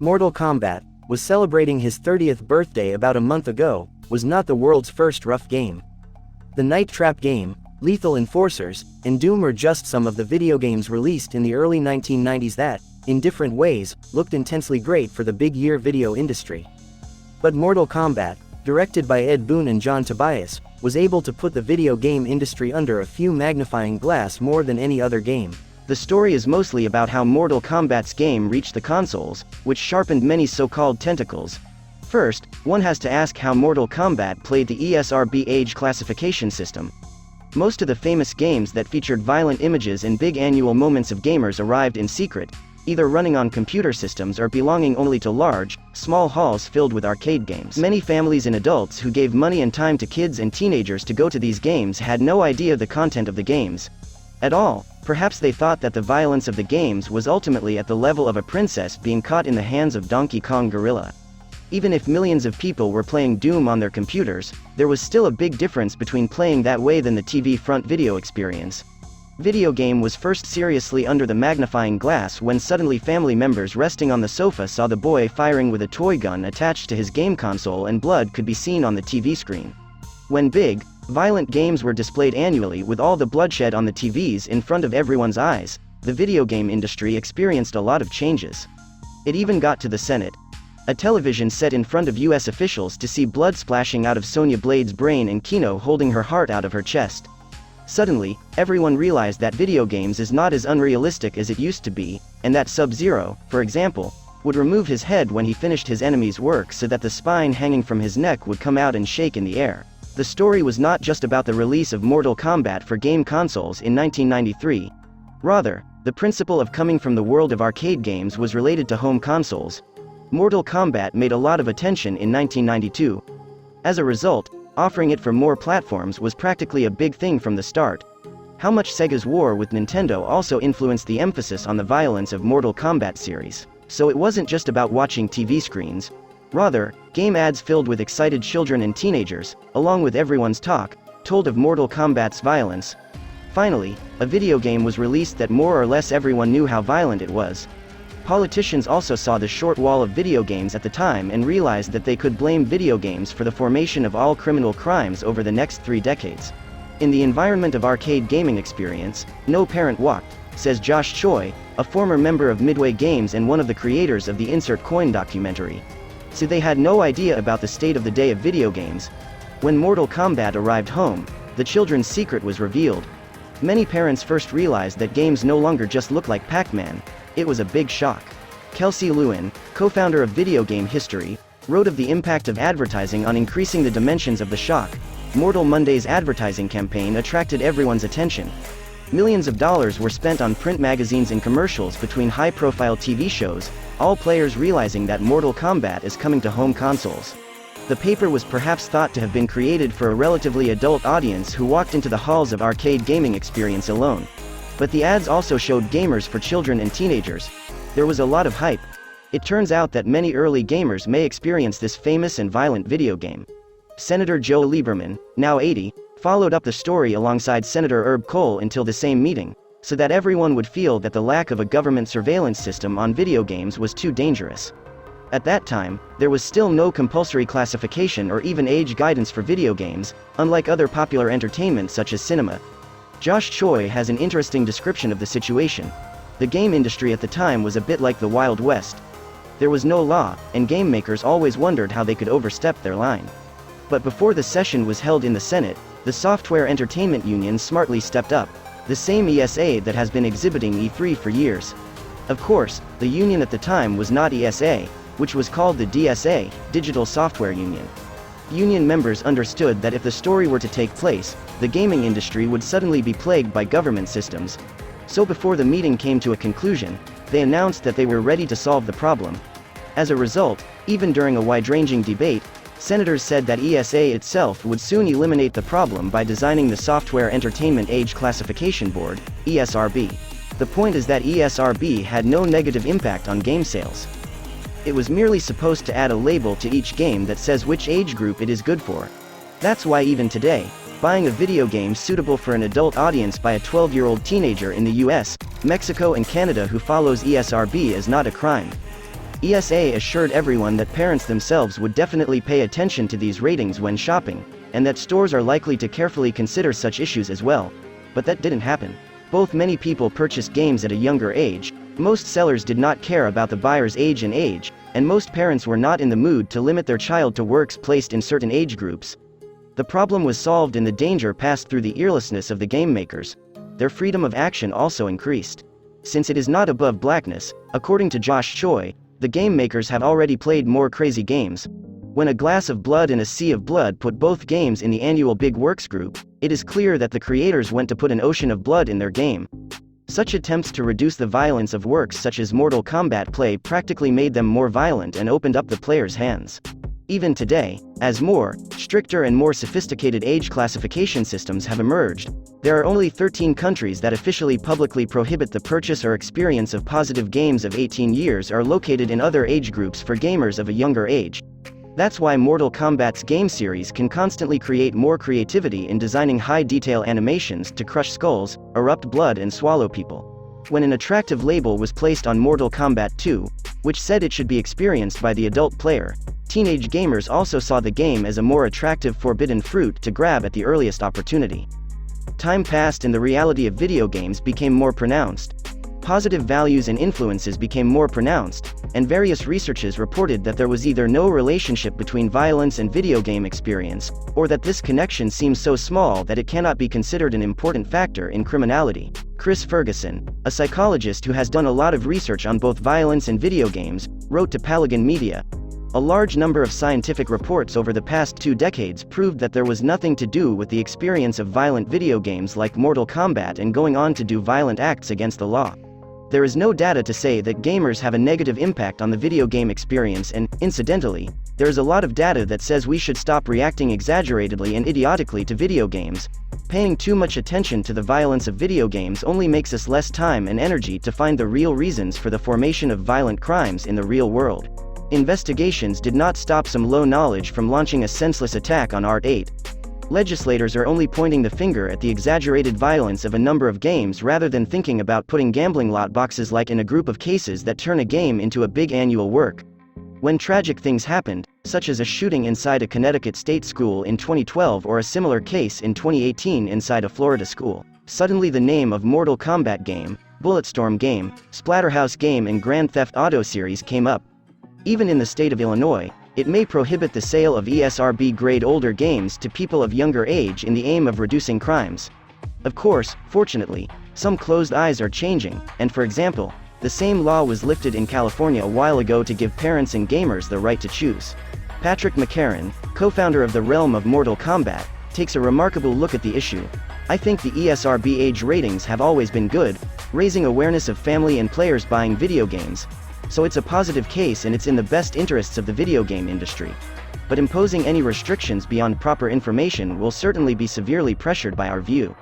Mortal Kombat was celebrating his 30th birthday about a month ago, was not the world's first rough game. The Night Trap game, Lethal Enforcers, and Doom are just some of the video games released in the early 1990s that, in different ways, looked intensely great for the big-year video industry. But Mortal Kombat, directed by Ed Boon and John Tobias, was able to put the video game industry under a few magnifying glass more than any other game. The story is mostly about how Mortal Kombat's game reached the consoles, which sharpened many so-called tentacles. First, one has to ask how Mortal Kombat played the ESRB age classification system. Most of the famous games that featured violent images and big annual moments of gamers arrived in secret, either running on computer systems or belonging only to large, small halls filled with arcade games. Many families and adults who gave money and time to kids and teenagers to go to these games had no idea the content of the games at all. Perhaps they thought that the violence of the games was ultimately at the level of a princess being caught in the hands of Donkey Kong Gorilla. Even if millions of people were playing Doom on their computers, there was still a big difference between playing that way than the TV front video experience. Video game was first seriously under the magnifying glass when suddenly family members resting on the sofa saw the boy firing with a toy gun attached to his game console and blood could be seen on the TV screen. When big, violent games were displayed annually with all the bloodshed on the TVs in front of everyone's eyes, the video game industry experienced a lot of changes. It even got to the Senate. A television set in front of US officials to see blood splashing out of Sonya Blade's brain and Kino holding her heart out of her chest. Suddenly, everyone realized that video games is not as unrealistic as it used to be, and that Sub-Zero, for example, would remove his head when he finished his enemy's work so that the spine hanging from his neck would come out and shake in the air. The story was not just about the release of Mortal Kombat for game consoles in 1993. Rather, the principle of coming from the world of arcade games was related to home consoles. Mortal Kombat made a lot of attention in 1992. As a result, offering it for more platforms was practically a big thing from the start. How much Sega's war with Nintendo also influenced the emphasis on the violence of Mortal Kombat series. So it wasn't just about watching TV screens. Rather, game ads filled with excited children and teenagers, along with everyone's talk, told of Mortal Kombat's violence. Finally, a video game was released that more or less everyone knew how violent it was. Politicians also saw the short wall of video games at the time and realized that they could blame video games for the formation of all criminal crimes over the next 3 decades. In the environment of arcade gaming experience, no parent walked, says Josh Choi, a former member of Midway Games and one of the creators of the Insert Coin documentary. So they had no idea about the state of the day of video games. When Mortal Kombat arrived home, the children's secret was revealed. Many parents first realized that games no longer just look like Pac-Man. It was a big shock. Kelsey Lewin, co-founder of Video Game History, wrote of the impact of advertising on increasing the dimensions of the shock. Mortal Monday's advertising campaign attracted everyone's attention. Millions of dollars were spent on print magazines and commercials between high-profile TV shows, all players realizing that Mortal Kombat is coming to home consoles. The paper was perhaps thought to have been created for a relatively adult audience who walked into the halls of arcade gaming experience alone. But the ads also showed gamers for children and teenagers. There was a lot of hype. It turns out that many early gamers may experience this famous and violent video game. Senator Joe Lieberman, now 80, followed up the story alongside Senator Herb Kohl until the same meeting, so that everyone would feel that the lack of a government surveillance system on video games was too dangerous. At that time, there was still no compulsory classification or even age guidance for video games, unlike other popular entertainment such as cinema. Josh Choi has an interesting description of the situation. The game industry at the time was a bit like the Wild West. There was no law, and game makers always wondered how they could overstep their line. But before the session was held in the Senate, the Software Entertainment Union smartly stepped up, the same ESA that has been exhibiting E3 for years. Of course, the union at the time was not ESA, which was called the DSA, Digital Software Union. Union members understood that if the story were to take place, the gaming industry would suddenly be plagued by government systems. So before the meeting came to a conclusion, they announced that they were ready to solve the problem. As a result, even during a wide-ranging debate, senators said that ESA itself would soon eliminate the problem by designing the Software Entertainment Age Classification Board, ESRB. The point is that ESRB had no negative impact on game sales. It was merely supposed to add a label to each game that says which age group it is good for. That's why even today, buying a video game suitable for an adult audience by a 12-year-old teenager in the US, Mexico and Canada who follows ESRB is not a crime. ESA assured everyone that parents themselves would definitely pay attention to these ratings when shopping, and that stores are likely to carefully consider such issues as well. But that didn't happen. Both many people purchased games at a younger age, most sellers did not care about the buyer's age, and most parents were not in the mood to limit their child to works placed in certain age groups. The problem was solved and the danger passed through the earlessness of the game makers. Their freedom of action also increased. Since it is not above blackness, according to Josh Choi, the game makers have already played more crazy games. When A Glass of Blood and A Sea of Blood put both games in the annual Big Works group, it is clear that the creators went to put an ocean of blood in their game. Such attempts to reduce the violence of works such as Mortal Kombat play practically made them more violent and opened up the player's hands. Even today, as more, stricter and more sophisticated age classification systems have emerged, there are only 13 countries that officially publicly prohibit the purchase or experience of positive games of 18 years are located in other age groups for gamers of a younger age. That's why Mortal Kombat's game series can constantly create more creativity in designing high-detail animations to crush skulls, erupt blood and swallow people. When an attractive label was placed on Mortal Kombat 2, which said it should be experienced by the adult player, teenage gamers also saw the game as a more attractive forbidden fruit to grab at the earliest opportunity. Time passed and the reality of video games became more pronounced. Positive values and influences became more pronounced, and various researches reported that there was either no relationship between violence and video game experience, or that this connection seems so small that it cannot be considered an important factor in criminality. Chris Ferguson, a psychologist who has done a lot of research on both violence and video games, wrote to Palagon Media. A large number of scientific reports over the past 2 decades proved that there was nothing to do with the experience of violent video games like Mortal Kombat and going on to do violent acts against the law. There is no data to say that gamers have a negative impact on the video game experience and, incidentally, there is a lot of data that says we should stop reacting exaggeratedly and idiotically to video games. Paying too much attention to the violence of video games only makes us less time and energy to find the real reasons for the formation of violent crimes in the real world. Investigations did not stop some low knowledge from launching a senseless attack on Art-8. Legislators are only pointing the finger at the exaggerated violence of a number of games rather than thinking about putting gambling lot boxes like in a group of cases that turn a game into a big annual work. When tragic things happened, such as a shooting inside a Connecticut state school in 2012 or a similar case in 2018 inside a Florida school, suddenly the name of Mortal Kombat game, Bulletstorm game, Splatterhouse game and Grand Theft Auto series came up. Even in the state of Illinois, it may prohibit the sale of ESRB-grade older games to people of younger age in the aim of reducing crimes. Of course, fortunately, some closed eyes are changing, and for example, the same law was lifted in California a while ago to give parents and gamers the right to choose. Patrick McCarran, co-founder of the Realm of Mortal Kombat, takes a remarkable look at the issue. I think the ESRB age ratings have always been good, raising awareness of family and players buying video games. So it's a positive case and it's in the best interests of the video game industry. But imposing any restrictions beyond proper information will certainly be severely pressured by our view.